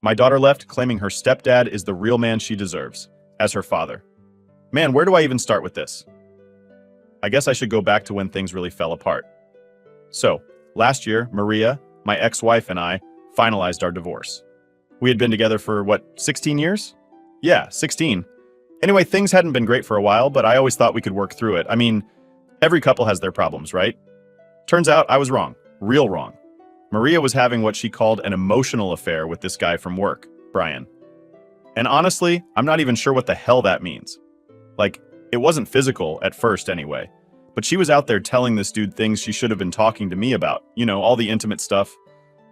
My daughter left, claiming her stepdad is the real man she deserves, as her father. Man, where do I even start with this? I guess I should go back to when things really fell apart. So, last year, Maria, my ex-wife, and I finalized our divorce. We had been together for, 16 years? Yeah, 16. Anyway, things hadn't been great for a while, but I always thought we could work through it. I mean, every couple has their problems, right? Turns out I was wrong. Real wrong. Maria was having what she called an emotional affair with this guy from work, Brian. And honestly, I'm not even sure what the hell that means. Like, it wasn't physical, at first anyway. But she was out there telling this dude things she should have been talking to me about. You know, all the intimate stuff.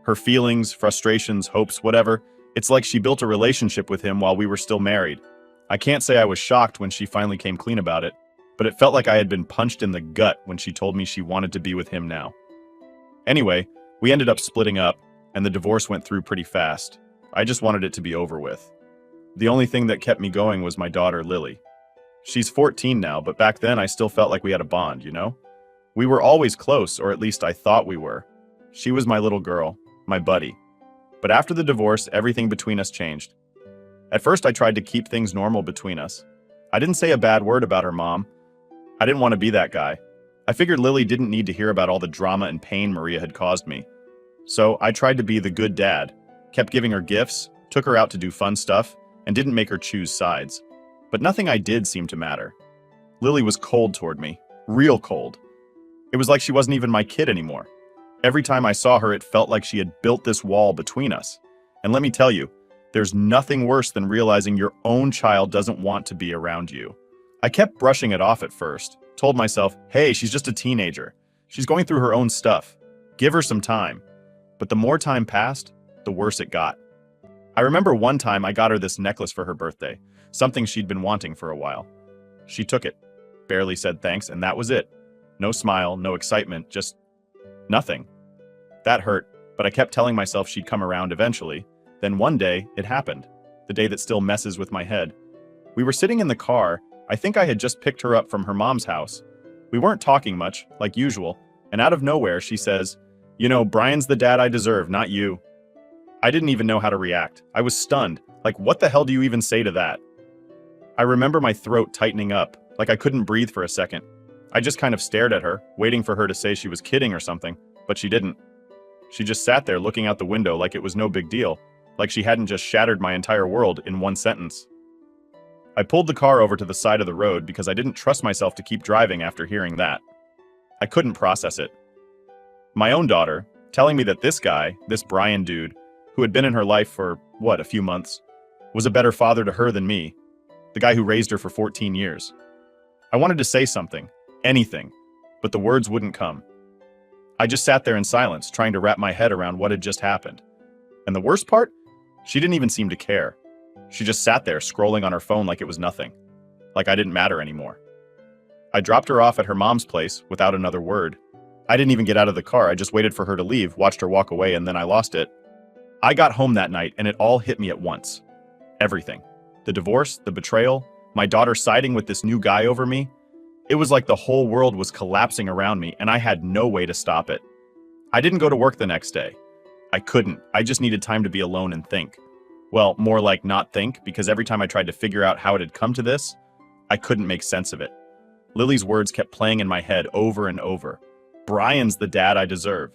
Her feelings, frustrations, hopes, whatever. It's like she built a relationship with him while we were still married. I can't say I was shocked when she finally came clean about it, but it felt like I had been punched in the gut when she told me she wanted to be with him now. Anyway, we ended up splitting up, and the divorce went through pretty fast. I just wanted it to be over with. The only thing that kept me going was my daughter, Lily. She's 14 now, but back then I still felt like we had a bond, you know? We were always close, or at least I thought we were. She was my little girl, my buddy. But after the divorce, everything between us changed. At first, I tried to keep things normal between us. I didn't say a bad word about her mom. I didn't want to be that guy. I figured Lily didn't need to hear about all the drama and pain Maria had caused me. So I tried to be the good dad, kept giving her gifts, took her out to do fun stuff, and didn't make her choose sides. But nothing I did seemed to matter. Lily was cold toward me, real cold. It was like she wasn't even my kid anymore. Every time I saw her, it felt like she had built this wall between us. And let me tell you, there's nothing worse than realizing your own child doesn't want to be around you. I kept brushing it off at first, told myself, hey, she's just a teenager. She's going through her own stuff. Give her some time. But the more time passed, the worse it got. I remember one time I got her this necklace for her birthday, something she'd been wanting for a while. She took it, barely said thanks, and that was it. No smile, no excitement, just nothing. That hurt, but I kept telling myself she'd come around eventually. Then one day, it happened. The day that still messes with my head. We were sitting in the car. I think I had just picked her up from her mom's house. We weren't talking much, like usual, and out of nowhere, she says, you know, Brian's the dad I deserve, not you. I didn't even know how to react. I was stunned. Like, what the hell do you even say to that? I remember my throat tightening up, like I couldn't breathe for a second. I just kind of stared at her, waiting for her to say she was kidding or something, but she didn't. She just sat there looking out the window like it was no big deal, like she hadn't just shattered my entire world in one sentence. I pulled the car over to the side of the road because I didn't trust myself to keep driving after hearing that. I couldn't process it. My own daughter, telling me that this guy, this Brian dude, who had been in her life for, a few months, was a better father to her than me, the guy who raised her for 14 years. I wanted to say something, anything, but the words wouldn't come. I just sat there in silence, trying to wrap my head around what had just happened. And the worst part? She didn't even seem to care. She just sat there scrolling on her phone like it was nothing, like I didn't matter anymore. I dropped her off at her mom's place without another word. I didn't even get out of the car. I just waited for her to leave, watched her walk away, and then I lost it. I got home that night and it all hit me at once. Everything. The divorce, the betrayal, my daughter siding with this new guy over me. It was like the whole world was collapsing around me and I had no way to stop it. I didn't go to work the next day. I couldn't. I just needed time to be alone and think. Well, more like not think, because every time I tried to figure out how it had come to this, I couldn't make sense of it. Lily's words kept playing in my head over and over. Brian's the dad I deserve.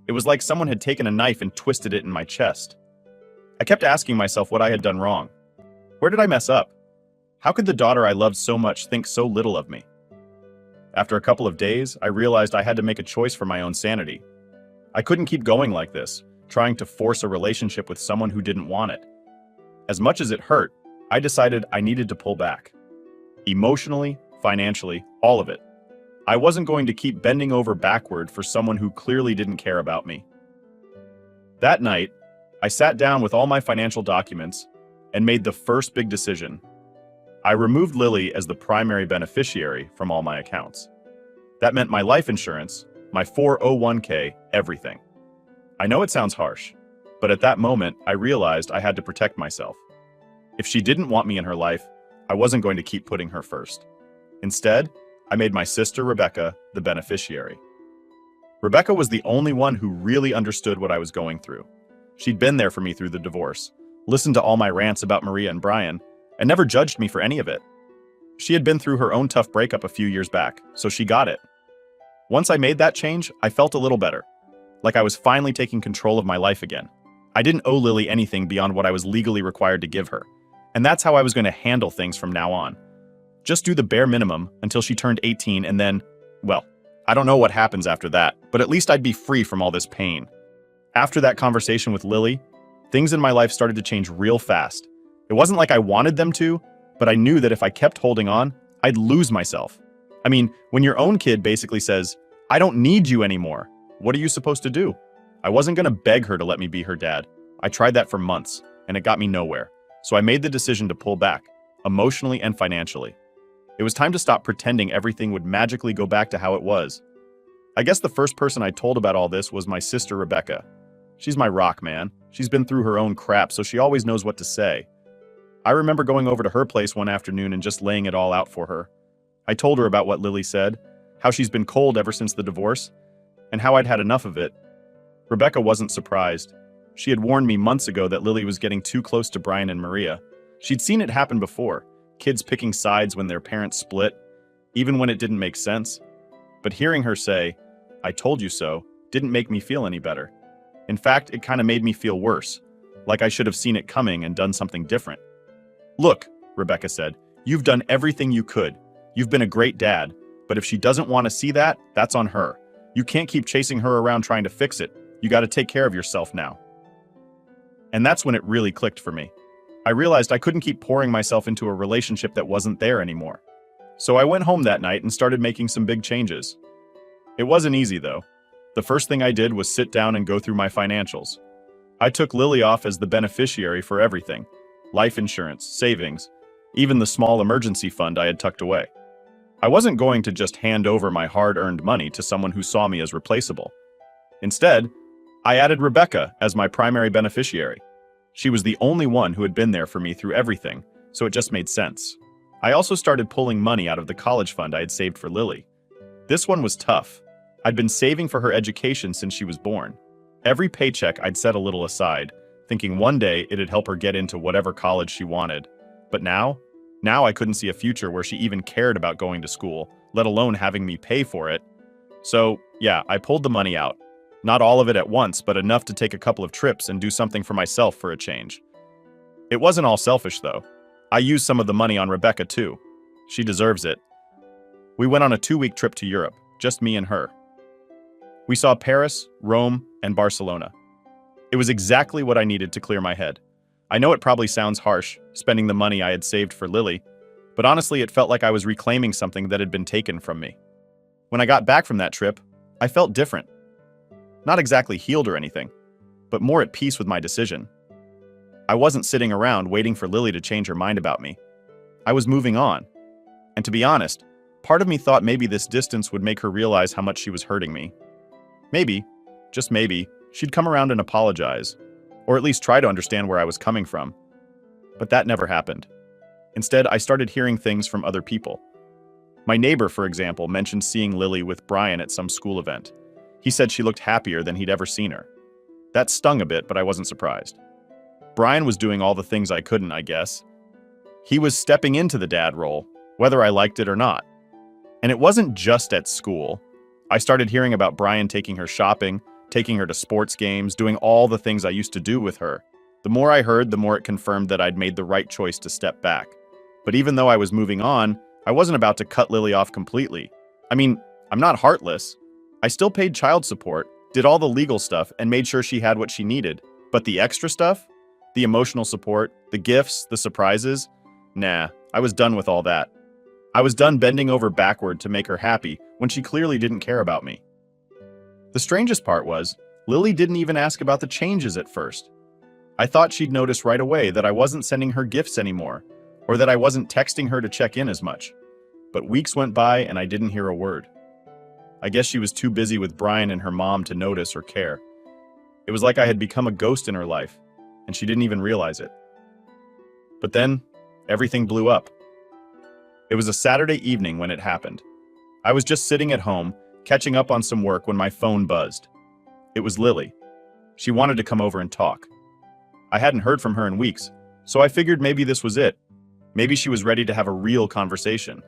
It was like someone had taken a knife and twisted it in my chest. I kept asking myself what I had done wrong. Where did I mess up? How could the daughter I loved so much think so little of me? After a couple of days, I realized I had to make a choice for my own sanity. I couldn't keep going like this, trying to force a relationship with someone who didn't want it. As much as it hurt, I decided I needed to pull back. Emotionally, financially, all of it. I wasn't going to keep bending over backward for someone who clearly didn't care about me. That night, I sat down with all my financial documents and made the first big decision. I removed Lily as the primary beneficiary from all my accounts. That meant my life insurance, my 401k, everything. I know it sounds harsh, but at that moment, I realized I had to protect myself. If she didn't want me in her life, I wasn't going to keep putting her first. Instead, I made my sister, Rebecca, the beneficiary. Rebecca was the only one who really understood what I was going through. She'd been there for me through the divorce, listened to all my rants about Maria and Brian, and never judged me for any of it. She had been through her own tough breakup a few years back, so she got it. Once I made that change, I felt a little better, like I was finally taking control of my life again. I didn't owe Lily anything beyond what I was legally required to give her, and that's how I was going to handle things from now on. Just do the bare minimum until she turned 18 and then, well, I don't know what happens after that, but at least I'd be free from all this pain. After that conversation with Lily, things in my life started to change real fast. It wasn't like I wanted them to, but I knew that if I kept holding on, I'd lose myself. I mean, when your own kid basically says, "I don't need you anymore," what are you supposed to do? I wasn't going to beg her to let me be her dad. I tried that for months, and it got me nowhere. So I made the decision to pull back, emotionally and financially. It was time to stop pretending everything would magically go back to how it was. I guess the first person I told about all this was my sister Rebecca. She's my rock, man. She's been through her own crap, so she always knows what to say. I remember going over to her place one afternoon and just laying it all out for her. I told her about what Lily said, how she's been cold ever since the divorce, and how I'd had enough of it. Rebecca wasn't surprised. She had warned me months ago that Lily was getting too close to Brian and Maria. She'd seen it happen before, kids picking sides when their parents split, even when it didn't make sense. But hearing her say, "I told you so," didn't make me feel any better. In fact, it kind of made me feel worse, like I should have seen it coming and done something different. "Look," Rebecca said, "you've done everything you could. You've been a great dad, but if she doesn't want to see that, that's on her. You can't keep chasing her around trying to fix it. You got to take care of yourself now." And that's when it really clicked for me. I realized I couldn't keep pouring myself into a relationship that wasn't there anymore. So I went home that night and started making some big changes. It wasn't easy, though. The first thing I did was sit down and go through my financials. I took Lily off as the beneficiary for everything: life insurance, savings, even the small emergency fund I had tucked away. I wasn't going to just hand over my hard-earned money to someone who saw me as replaceable. Instead, I added Rebecca as my primary beneficiary. She was the only one who had been there for me through everything, so it just made sense. I also started pulling money out of the college fund I had saved for Lily. This one was tough. I'd been saving for her education since she was born. Every paycheck I'd set a little aside, thinking one day it'd help her get into whatever college she wanted. But now I couldn't see a future where she even cared about going to school, let alone having me pay for it. So, yeah, I pulled the money out. Not all of it at once, but enough to take a couple of trips and do something for myself for a change. It wasn't all selfish, though. I used some of the money on Rebecca, too. She deserves it. We went on a 2-week trip to Europe, just me and her. We saw Paris, Rome, and Barcelona. It was exactly what I needed to clear my head. I know it probably sounds harsh, spending the money I had saved for Lily, but honestly it felt like I was reclaiming something that had been taken from me. When I got back from that trip, I felt different. Not exactly healed or anything, but more at peace with my decision. I wasn't sitting around waiting for Lily to change her mind about me. I was moving on. And to be honest, part of me thought maybe this distance would make her realize how much she was hurting me. Maybe, just maybe, she'd come around and apologize, or at least try to understand where I was coming from. But that never happened. Instead, I started hearing things from other people. My neighbor, for example, mentioned seeing Lily with Brian at some school event. He said she looked happier than he'd ever seen her. That stung a bit, but I wasn't surprised. Brian was doing all the things I couldn't, I guess. He was stepping into the dad role, whether I liked it or not. And it wasn't just at school. I started hearing about Brian taking her shopping, taking her to sports games, doing all the things I used to do with her. The more I heard, the more it confirmed that I'd made the right choice to step back. But even though I was moving on, I wasn't about to cut Lily off completely. I mean, I'm not heartless. I still paid child support, did all the legal stuff, and made sure she had what she needed. But the extra stuff? The emotional support, the gifts, the surprises? Nah, I was done with all that. I was done bending over backward to make her happy when she clearly didn't care about me. The strangest part was, Lily didn't even ask about the changes at first. I thought she'd notice right away that I wasn't sending her gifts anymore, or that I wasn't texting her to check in as much. But weeks went by and I didn't hear a word. I guess she was too busy with Brian and her mom to notice or care. It was like I had become a ghost in her life, and she didn't even realize it. But then, everything blew up. It was a Saturday evening when it happened. I was just sitting at home, catching up on some work when my phone buzzed. It was Lily. She wanted to come over and talk. I hadn't heard from her in weeks, so I figured maybe this was it. Maybe she was ready to have a real conversation.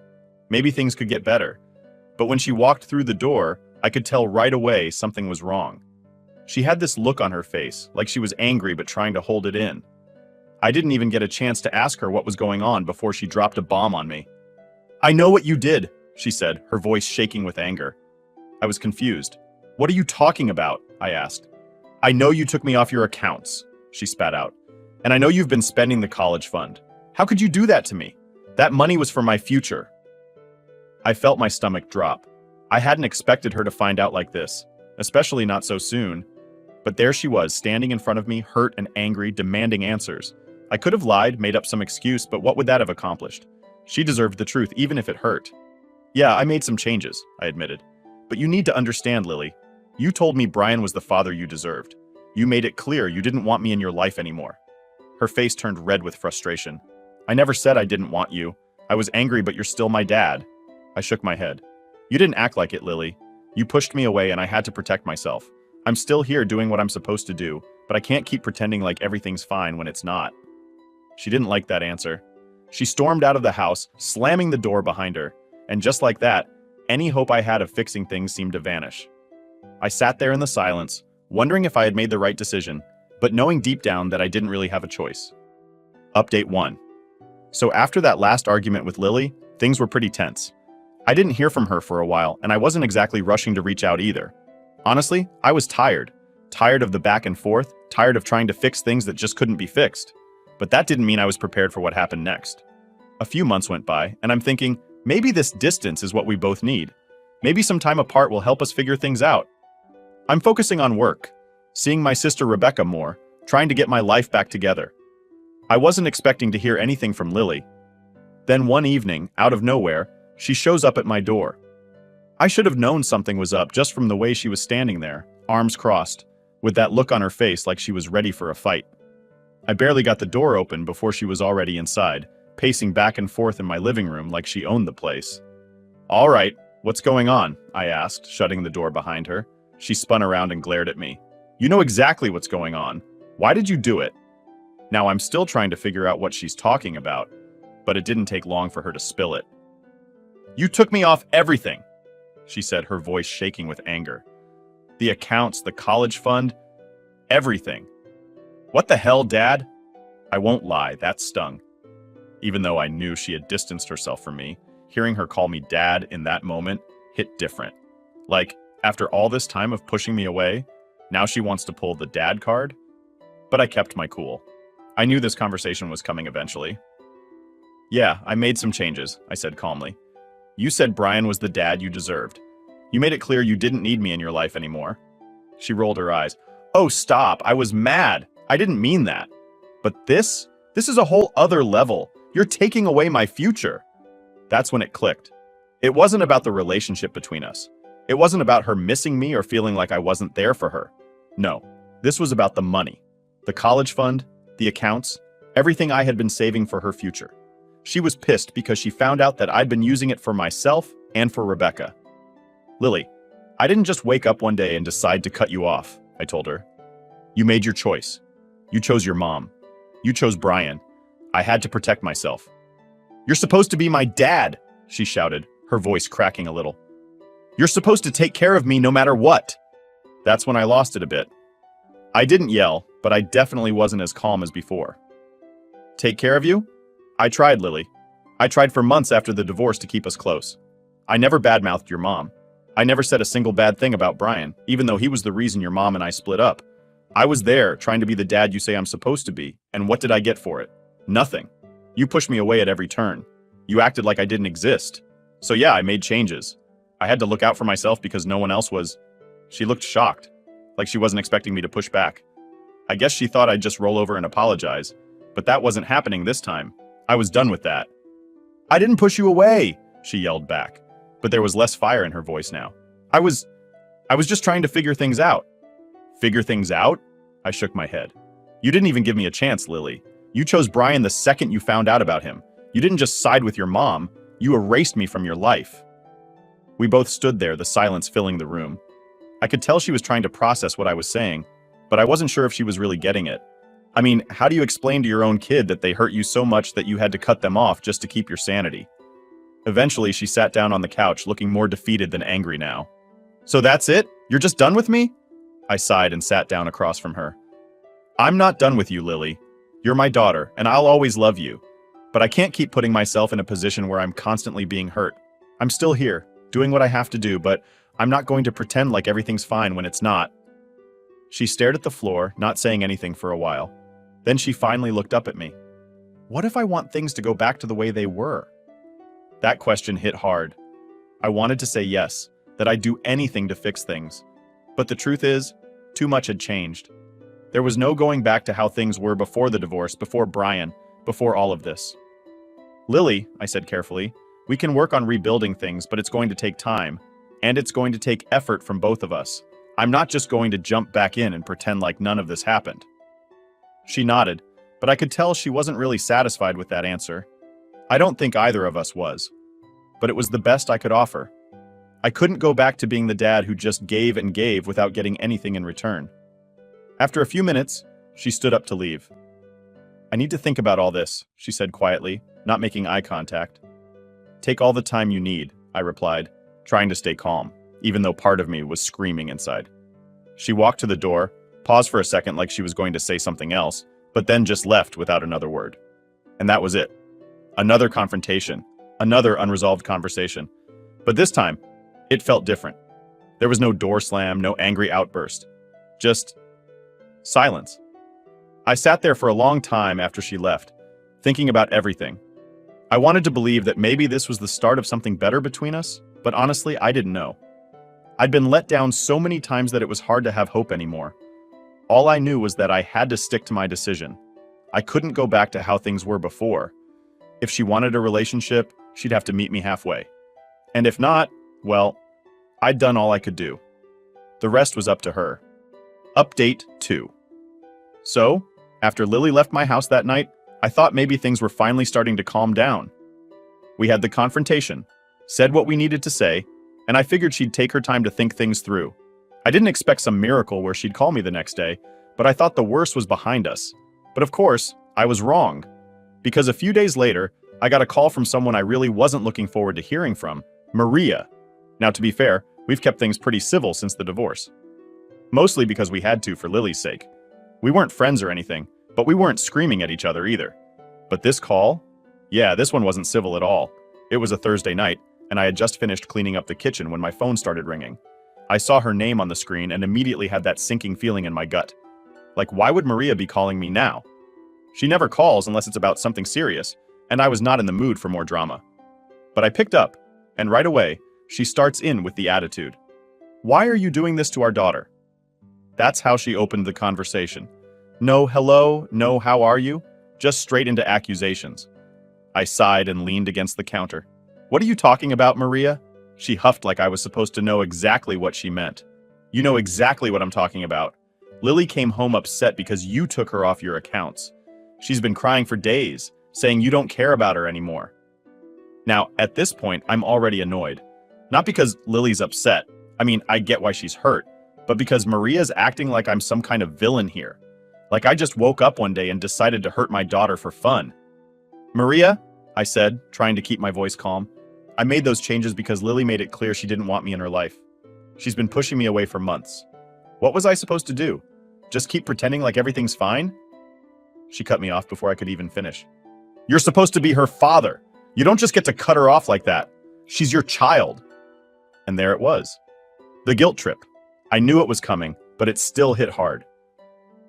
Maybe things could get better. But when she walked through the door, I could tell right away something was wrong. She had this look on her face, like she was angry but trying to hold it in. I didn't even get a chance to ask her what was going on before she dropped a bomb on me. "I know what you did," she said, her voice shaking with anger. I was confused. "What are you talking about?" I asked. "I know you took me off your accounts," she spat out. "And I know you've been spending the college fund. How could you do that to me? That money was for my future." I felt my stomach drop. I hadn't expected her to find out like this, especially not so soon. But there she was, standing in front of me, hurt and angry, demanding answers. I could have lied, made up some excuse, but what would that have accomplished? She deserved the truth, even if it hurt. "Yeah, I made some changes," I admitted. "But you need to understand, Lily. You told me Brian was the father you deserved. You made it clear you didn't want me in your life anymore." Her face turned red with frustration. "I never said I didn't want you. I was angry, but you're still my dad." I shook my head. "You didn't act like it, Lily. You pushed me away and I had to protect myself. I'm still here doing what I'm supposed to do, but I can't keep pretending like everything's fine when it's not." She didn't like that answer. She stormed out of the house, slamming the door behind her, and just like that, any hope I had of fixing things seemed to vanish. I sat there in the silence, wondering if I had made the right decision, but knowing deep down that I didn't really have a choice. Update 1. So after that last argument with Lily, things were pretty tense. I didn't hear from her for a while, and I wasn't exactly rushing to reach out either. Honestly, I was tired. Tired of the back and forth, tired of trying to fix things that just couldn't be fixed. But that didn't mean I was prepared for what happened next. A few months went by, and I'm thinking, maybe this distance is what we both need. Maybe some time apart will help us figure things out. I'm focusing on work, seeing my sister Rebecca more, trying to get my life back together. I wasn't expecting to hear anything from Lily. Then one evening, out of nowhere, she shows up at my door. I should have known something was up just from the way she was standing there, arms crossed, with that look on her face like she was ready for a fight. I barely got the door open before she was already inside, pacing back and forth in my living room like she owned the place. "All right, what's going on?" I asked, shutting the door behind her. She spun around and glared at me. "You know exactly what's going on. Why did you do it?" Now I'm still trying to figure out what she's talking about, but it didn't take long for her to spill it. "You took me off everything," she said, her voice shaking with anger. "The accounts, the college fund, everything." "What the hell, Dad?" I won't lie, that stung. Even though I knew she had distanced herself from me, hearing her call me Dad in that moment hit different. Like, after all this time of pushing me away, now she wants to pull the dad card? But I kept my cool. I knew this conversation was coming eventually. "Yeah, I made some changes," I said calmly. "You said Brian was the dad you deserved. You made it clear you didn't need me in your life anymore." She rolled her eyes. "Oh, stop. I was mad. I didn't mean that. But this is a whole other level. You're taking away my future." That's when it clicked. It wasn't about the relationship between us. It wasn't about her missing me or feeling like I wasn't there for her. No, this was about the money. The college fund, the accounts, everything I had been saving for her future. She was pissed because she found out that I'd been using it for myself and for Rebecca. "Lily, I didn't just wake up one day and decide to cut you off," I told her. "You made your choice. You chose your mom. You chose Brian. I had to protect myself." "You're supposed to be my dad," she shouted, her voice cracking a little. "You're supposed to take care of me no matter what." That's when I lost it a bit. I didn't yell, but I definitely wasn't as calm as before. "Take care of you?" "I tried, Lily. I tried for months after the divorce to keep us close. I never badmouthed your mom. I never said a single bad thing about Brian, even though he was the reason your mom and I split up. I was there, trying to be the dad you say I'm supposed to be, and what did I get for it? Nothing. You pushed me away at every turn. You acted like I didn't exist. So yeah, I made changes. I had to look out for myself because no one else was." She looked shocked, like she wasn't expecting me to push back. I guess she thought I'd just roll over and apologize, but that wasn't happening this time. I was done with that. "I didn't push you away," she yelled back, but there was less fire in her voice now. I was just trying to figure things out." "Figure things out?" I shook my head. "You didn't even give me a chance, Lily. You chose Brian the second you found out about him. You didn't just side with your mom. You erased me from your life." We both stood there, the silence filling the room. I could tell she was trying to process what I was saying, but I wasn't sure if she was really getting it. I mean, how do you explain to your own kid that they hurt you so much that you had to cut them off just to keep your sanity? Eventually, she sat down on the couch, looking more defeated than angry now. So that's it? You're just done with me? I sighed and sat down across from her. I'm not done with you, Lily. You're my daughter, and I'll always love you. But I can't keep putting myself in a position where I'm constantly being hurt. I'm still here, doing what I have to do, but I'm not going to pretend like everything's fine when it's not. She stared at the floor, not saying anything for a while. Then she finally looked up at me. What if I want things to go back to the way they were? That question hit hard. I wanted to say yes, that I'd do anything to fix things. But the truth is, too much had changed. There was no going back to how things were before the divorce, before Brian, before all of this. Lily, I said carefully, we can work on rebuilding things, but it's going to take time. And it's going to take effort from both of us. I'm not just going to jump back in and pretend like none of this happened. She nodded, but I could tell she wasn't really satisfied with that answer. I don't think either of us was. But it was the best I could offer. I couldn't go back to being the dad who just gave and gave without getting anything in return. After a few minutes, she stood up to leave. I need to think about all this, she said quietly, not making eye contact. Take all the time you need, I replied, trying to stay calm, even though part of me was screaming inside. She walked to the door, paused for a second like she was going to say something else, but then just left without another word. And that was it. Another confrontation, another unresolved conversation. But this time, it felt different. There was no door slam, no angry outburst. Just silence. I sat there for a long time after she left, thinking about everything. I wanted to believe that maybe this was the start of something better between us, but honestly, I didn't know. I'd been let down so many times that it was hard to have hope anymore. All I knew was that I had to stick to my decision. I couldn't go back to how things were before. If she wanted a relationship, she'd have to meet me halfway. And if not, well, I'd done all I could do. The rest was up to her. Update 2. So, after Lily left my house that night, I thought maybe things were finally starting to calm down. We had the confrontation, said what we needed to say, and I figured she'd take her time to think things through. I didn't expect some miracle where she'd call me the next day, but I thought the worst was behind us. But of course, I was wrong. Because a few days later, I got a call from someone I really wasn't looking forward to hearing from, Maria. Now, to be fair, we've kept things pretty civil since the divorce. Mostly because we had to for Lily's sake. We weren't friends or anything, but we weren't screaming at each other either. But this call? Yeah, this one wasn't civil at all. It was a Thursday night, and I had just finished cleaning up the kitchen when my phone started ringing. I saw her name on the screen and immediately had that sinking feeling in my gut. Like, why would Maria be calling me now? She never calls unless it's about something serious, and I was not in the mood for more drama. But I picked up, and right away, she starts in with the attitude. Why are you doing this to our daughter? That's how she opened the conversation. No hello, no how are you? Just straight into accusations. I sighed and leaned against the counter. What are you talking about, Maria? She huffed like I was supposed to know exactly what she meant. You know exactly what I'm talking about. Lily came home upset because you took her off your accounts. She's been crying for days, saying you don't care about her anymore. Now, at this point, I'm already annoyed. Not because Lily's upset. I mean, I get why she's hurt. But because Maria's acting like I'm some kind of villain here. Like I just woke up one day and decided to hurt my daughter for fun. Maria, I said, trying to keep my voice calm. I made those changes because Lily made it clear she didn't want me in her life. She's been pushing me away for months. What was I supposed to do? Just keep pretending like everything's fine? She cut me off before I could even finish. You're supposed to be her father. You don't just get to cut her off like that. She's your child. And there it was. The guilt trip. I knew it was coming, but it still hit hard.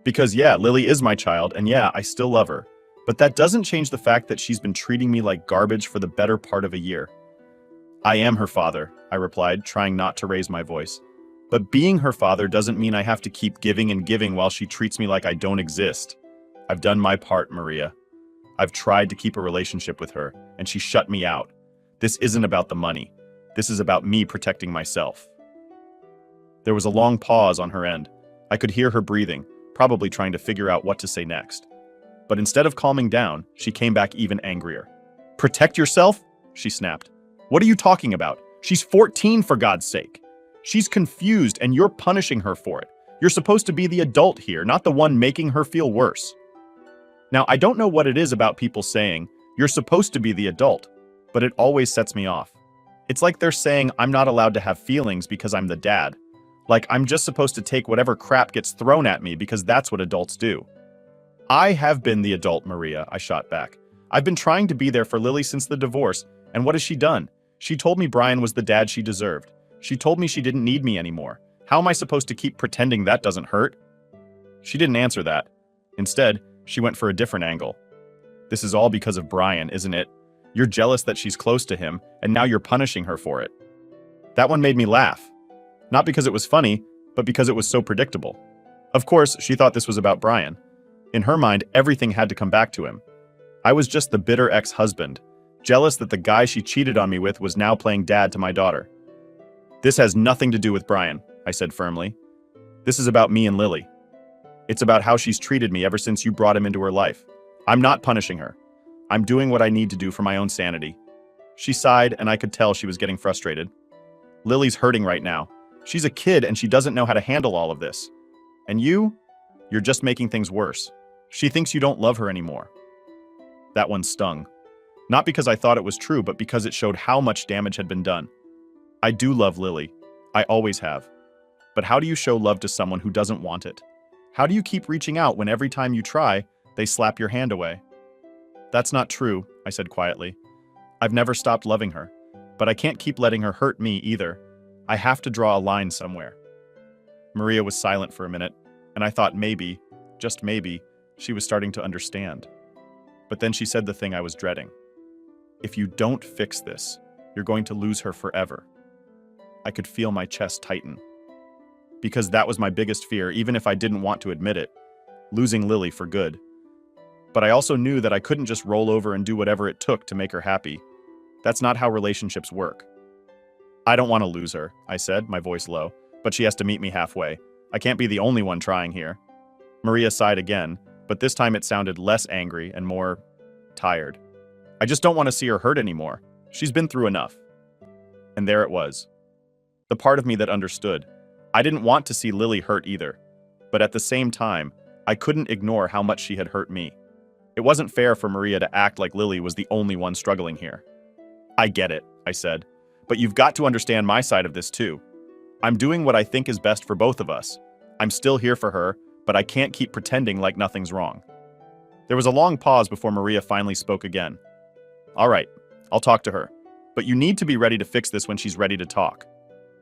Because yeah, Lily is my child, and yeah, I still love her. But that doesn't change the fact that she's been treating me like garbage for the better part of a year. I am her father, I replied, trying not to raise my voice. But being her father doesn't mean I have to keep giving and giving while she treats me like I don't exist. I've done my part, Maria. I've tried to keep a relationship with her, and she shut me out. This isn't about the money. This is about me protecting myself. There was a long pause on her end. I could hear her breathing, probably trying to figure out what to say next. But instead of calming down, she came back even angrier. Protect yourself? She snapped. What are you talking about? She's 14, for God's sake. She's confused, and you're punishing her for it. You're supposed to be the adult here, not the one making her feel worse. Now, I don't know what it is about people saying, you're supposed to be the adult, but it always sets me off. It's like they're saying I'm not allowed to have feelings because I'm the dad. Like I'm just supposed to take whatever crap gets thrown at me because that's what adults do. I have been the adult, Maria, I shot back. I've been trying to be there for Lily since the divorce, and what has she done? She told me Brian was the dad she deserved. She told me she didn't need me anymore. How am I supposed to keep pretending that doesn't hurt? She didn't answer that. Instead, she went for a different angle. This is all because of Brian, isn't it? You're jealous that she's close to him, and now you're punishing her for it. That one made me laugh. Not because it was funny, but because it was so predictable. Of course, she thought this was about Brian. In her mind, everything had to come back to him. I was just the bitter ex-husband, jealous that the guy she cheated on me with was now playing dad to my daughter. This has nothing to do with Brian, I said firmly. This is about me and Lily. It's about how she's treated me ever since you brought him into her life. I'm not punishing her. I'm doing what I need to do for my own sanity. She sighed, and I could tell she was getting frustrated. Lily's hurting right now. She's a kid and she doesn't know how to handle all of this. And you're just making things worse. She thinks you don't love her anymore. That one stung. Not because I thought it was true, but because it showed how much damage had been done. I do love Lily. I always have. But how do you show love to someone who doesn't want it? How do you keep reaching out when every time you try, they slap your hand away? That's not true, I said quietly. I've never stopped loving her, but I can't keep letting her hurt me either. I have to draw a line somewhere. Maria was silent for a minute, and I thought maybe, just maybe, she was starting to understand. But then she said the thing I was dreading. If you don't fix this, you're going to lose her forever. I could feel my chest tighten. Because that was my biggest fear, even if I didn't want to admit it, losing Lily for good. But I also knew that I couldn't just roll over and do whatever it took to make her happy. That's not how relationships work. I don't want to lose her, I said, my voice low, but she has to meet me halfway. I can't be the only one trying here. Maria sighed again, but this time it sounded less angry and more tired. I just don't want to see her hurt anymore. She's been through enough. And there it was. The part of me that understood. I didn't want to see Lily hurt either, but at the same time, I couldn't ignore how much she had hurt me. It wasn't fair for Maria to act like Lily was the only one struggling here. I get it, I said, but you've got to understand my side of this too. I'm doing what I think is best for both of us. I'm still here for her, but I can't keep pretending like nothing's wrong. There was a long pause before Maria finally spoke again. All right, I'll talk to her, but you need to be ready to fix this when she's ready to talk.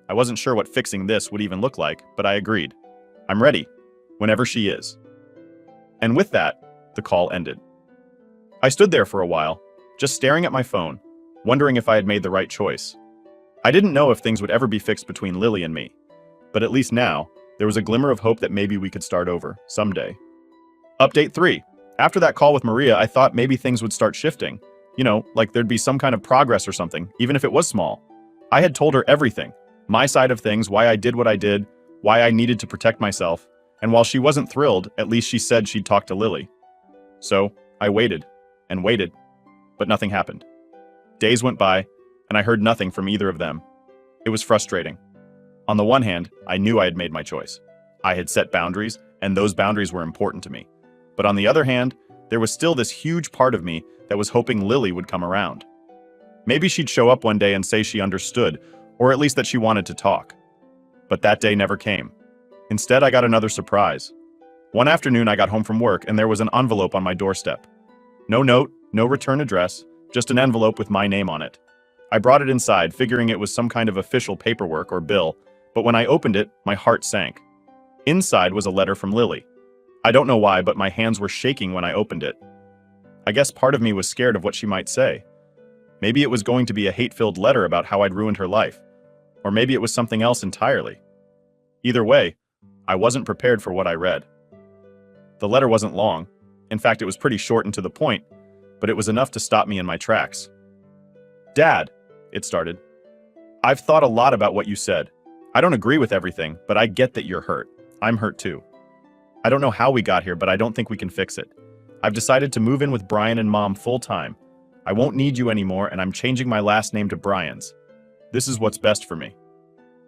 I wasn't sure what fixing this would even look like, but I agreed. I'm ready, whenever she is. And with that, the call ended. I stood there for a while, just staring at my phone, wondering if I had made the right choice. I didn't know if things would ever be fixed between Lily and me, but at least now, there was a glimmer of hope that maybe we could start over, someday. Update 3. After that call with Maria, I thought maybe things would start shifting. You know, like there'd be some kind of progress or something, even if it was small. I had told her everything. My side of things, why I did what I did, why I needed to protect myself, and while she wasn't thrilled, at least she said she'd talk to Lily. So, I waited, and waited, but nothing happened. Days went by, and I heard nothing from either of them. It was frustrating. On the one hand, I knew I had made my choice. I had set boundaries, and those boundaries were important to me. But on the other hand, there was still this huge part of me that was hoping Lily would come around. Maybe she'd show up one day and say she understood, or at least that she wanted to talk. But that day never came. Instead, I got another surprise. One afternoon, I got home from work and there was an envelope on my doorstep. No note, no return address, just an envelope with my name on it. I brought it inside, figuring it was some kind of official paperwork or bill, but when I opened it, my heart sank. Inside was a letter from Lily. I don't know why, but my hands were shaking when I opened it. I guess part of me was scared of what she might say. Maybe it was going to be a hate-filled letter about how I'd ruined her life. Or maybe it was something else entirely. Either way, I wasn't prepared for what I read. The letter wasn't long. In fact, it was pretty short and to the point, but it was enough to stop me in my tracks. Dad, it started. I've thought a lot about what you said. I don't agree with everything, but I get that you're hurt. I'm hurt too. I don't know how we got here, but I don't think we can fix it. I've decided to move in with Brian and Mom full time. I won't need you anymore, and I'm changing my last name to Brian's. This is what's best for me.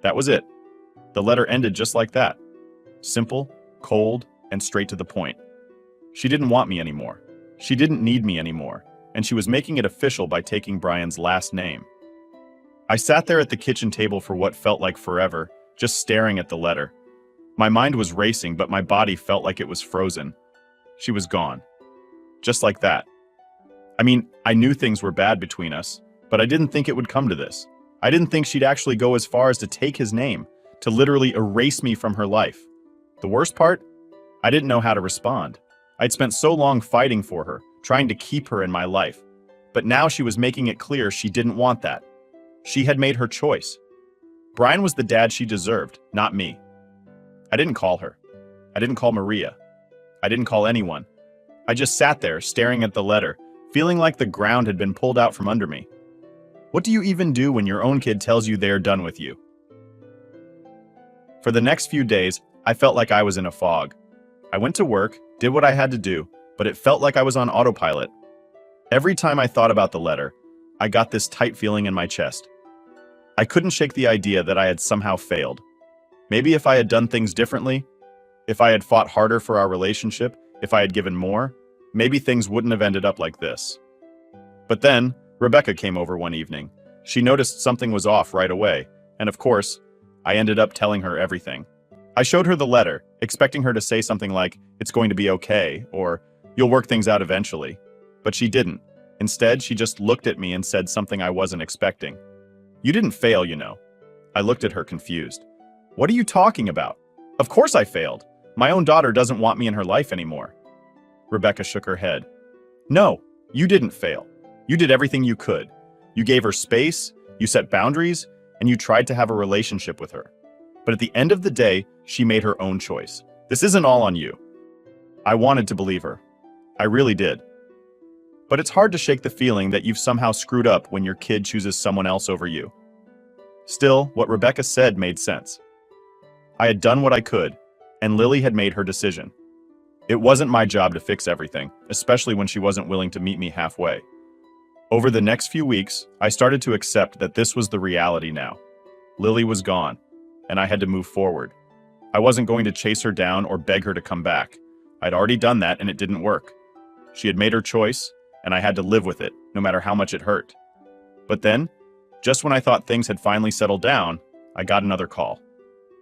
That was it. The letter ended just like that. Simple, cold, and straight to the point. She didn't want me anymore. She didn't need me anymore, and she was making it official by taking Brian's last name. I sat there at the kitchen table for what felt like forever, just staring at the letter. My mind was racing, but my body felt like it was frozen. She was gone. Just like that. I mean, I knew things were bad between us, but I didn't think it would come to this. I didn't think she'd actually go as far as to take his name, to literally erase me from her life. The worst part? I didn't know how to respond. I'd spent so long fighting for her, trying to keep her in my life. But now she was making it clear she didn't want that. She had made her choice. Brian was the dad she deserved, not me. I didn't call her. I didn't call Maria. I didn't call anyone. I just sat there, staring at the letter, feeling like the ground had been pulled out from under me. What do you even do when your own kid tells you they're done with you? For the next few days, I felt like I was in a fog. I went to work, did what I had to do, but it felt like I was on autopilot. Every time I thought about the letter, I got this tight feeling in my chest. I couldn't shake the idea that I had somehow failed. Maybe if I had done things differently, if I had fought harder for our relationship, if I had given more, maybe things wouldn't have ended up like this. But then, Rebecca came over one evening. She noticed something was off right away, and of course, I ended up telling her everything. I showed her the letter, expecting her to say something like, "It's going to be okay," or "You'll work things out eventually." But she didn't. Instead, she just looked at me and said something I wasn't expecting. "You didn't fail, you know." I looked at her confused. "What are you talking about? Of course I failed. My own daughter doesn't want me in her life anymore." Rebecca shook her head. "No, you didn't fail. You did everything you could. You gave her space, you set boundaries, and you tried to have a relationship with her. But at the end of the day, she made her own choice. This isn't all on you." I wanted to believe her. I really did. But it's hard to shake the feeling that you've somehow screwed up when your kid chooses someone else over you. Still, what Rebecca said made sense. I had done what I could, and Lily had made her decision. It wasn't my job to fix everything, especially when she wasn't willing to meet me halfway. Over the next few weeks, I started to accept that this was the reality now. Lily was gone, and I had to move forward. I wasn't going to chase her down or beg her to come back. I'd already done that, and it didn't work. She had made her choice, and I had to live with it, no matter how much it hurt. But then, just when I thought things had finally settled down, I got another call.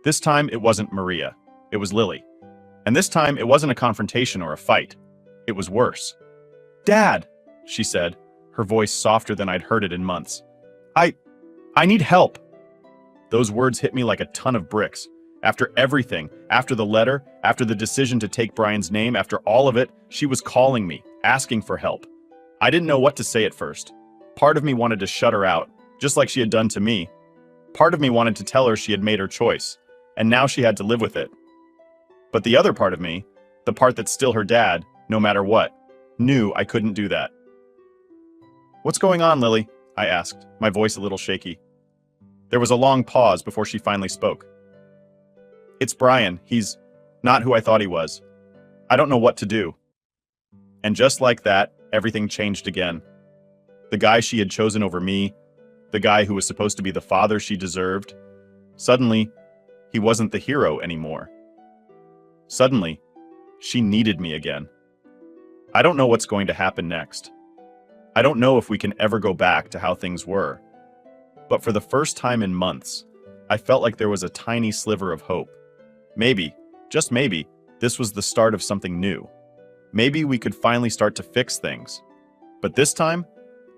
This time, it wasn't Maria. It was Lily. And this time, it wasn't a confrontation or a fight. It was worse. "Dad," she said, her voice softer than I'd heard it in months. I need help." Those words hit me like a ton of bricks. After everything, after the letter, after the decision to take Brian's name, after all of it, she was calling me, asking for help. I didn't know what to say at first. Part of me wanted to shut her out, just like she had done to me. Part of me wanted to tell her she had made her choice, and now she had to live with it. But the other part of me, the part that's still her dad, no matter what, knew I couldn't do that. "What's going on, Lily?" I asked, my voice a little shaky. There was a long pause before she finally spoke. "It's Brian. He's not who I thought he was. I don't know what to do." And just like that, everything changed again. The guy she had chosen over me, the guy who was supposed to be the father she deserved, suddenly, he wasn't the hero anymore. Suddenly, she needed me again. I don't know what's going to happen next. I don't know if we can ever go back to how things were. But for the first time in months, I felt like there was a tiny sliver of hope. Maybe, just maybe, this was the start of something new. Maybe we could finally start to fix things. But this time,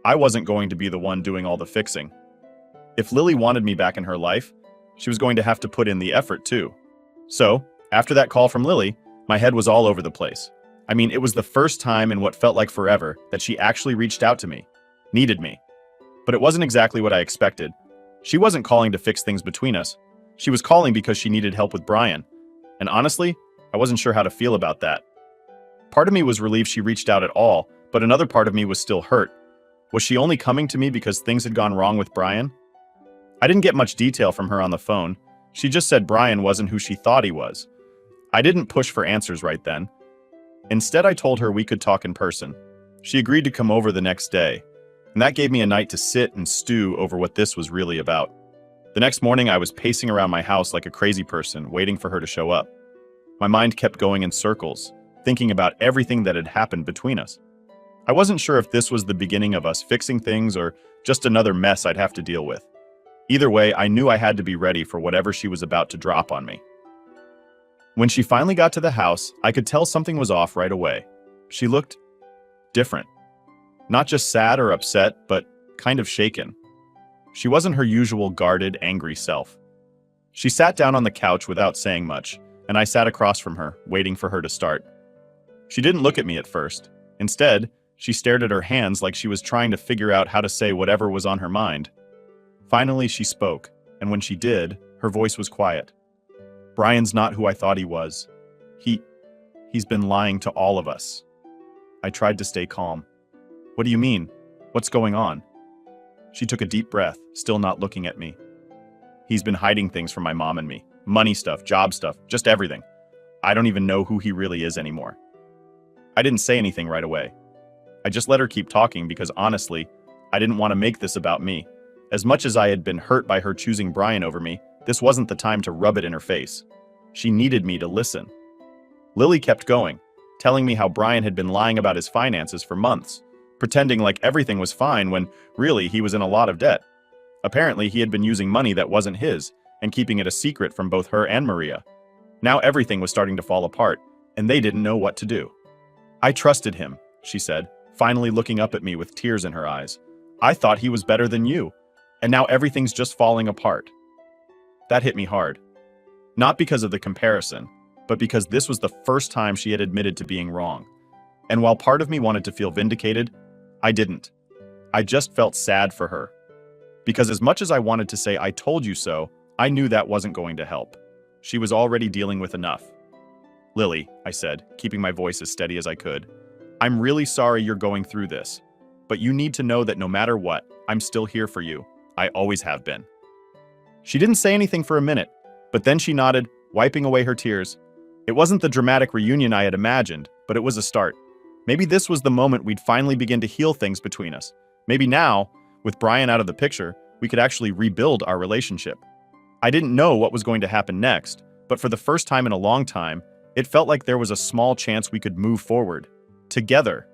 I wasn't going to be the one doing all the fixing. If Lily wanted me back in her life, she was going to have to put in the effort too. So, after that call from Lily, my head was all over the place. I mean, it was the first time in what felt like forever that she actually reached out to me, needed me. But it wasn't exactly what I expected. She wasn't calling to fix things between us. She was calling because she needed help with Brian. And honestly, I wasn't sure how to feel about that. Part of me was relieved she reached out at all, but another part of me was still hurt. Was she only coming to me because things had gone wrong with Brian? I didn't get much detail from her on the phone. She just said Brian wasn't who she thought he was. I didn't push for answers right then. Instead, I told her we could talk in person. She agreed to come over the next day, and that gave me a night to sit and stew over what this was really about. The next morning, I was pacing around my house like a crazy person, waiting for her to show up. My mind kept going in circles, thinking about everything that had happened between us. I wasn't sure if this was the beginning of us fixing things or just another mess I'd have to deal with. Either way, I knew I had to be ready for whatever she was about to drop on me. When she finally got to the house, I could tell something was off right away. She looked different. Not just sad or upset, but kind of shaken. She wasn't her usual guarded, angry self. She sat down on the couch without saying much, and I sat across from her, waiting for her to start. She didn't look at me at first. Instead, she stared at her hands like she was trying to figure out how to say whatever was on her mind. Finally, she spoke, and when she did, her voice was quiet. "Brian's not who I thought he was. He's been lying to all of us." I tried to stay calm. "What do you mean? What's going on?" She took a deep breath, still not looking at me. "He's been hiding things from my mom and me. Money stuff, job stuff, just everything. I don't even know who he really is anymore." I didn't say anything right away. I just let her keep talking because honestly, I didn't want to make this about me. As much as I had been hurt by her choosing Brian over me, this wasn't the time to rub it in her face. She needed me to listen. Lily kept going, telling me how Brian had been lying about his finances for months, pretending like everything was fine when really he was in a lot of debt. Apparently, he had been using money that wasn't his and keeping it a secret from both her and Maria. Now everything was starting to fall apart, and they didn't know what to do. "I trusted him," she said, finally looking up at me with tears in her eyes. "I thought he was better than you, and now everything's just falling apart." That hit me hard. Not because of the comparison, but because this was the first time she had admitted to being wrong. And while part of me wanted to feel vindicated, I didn't. I just felt sad for her. Because as much as I wanted to say "I told you so," I knew that wasn't going to help. She was already dealing with enough. "Lily," I said, keeping my voice as steady as I could, "I'm really sorry you're going through this. But you need to know that no matter what, I'm still here for you. I always have been." She didn't say anything for a minute, but then she nodded, wiping away her tears. It wasn't the dramatic reunion I had imagined, but it was a start. Maybe this was the moment we'd finally begin to heal things between us. Maybe now, with Brian out of the picture, we could actually rebuild our relationship. I didn't know what was going to happen next, but for the first time in a long time, it felt like there was a small chance we could move forward. Together.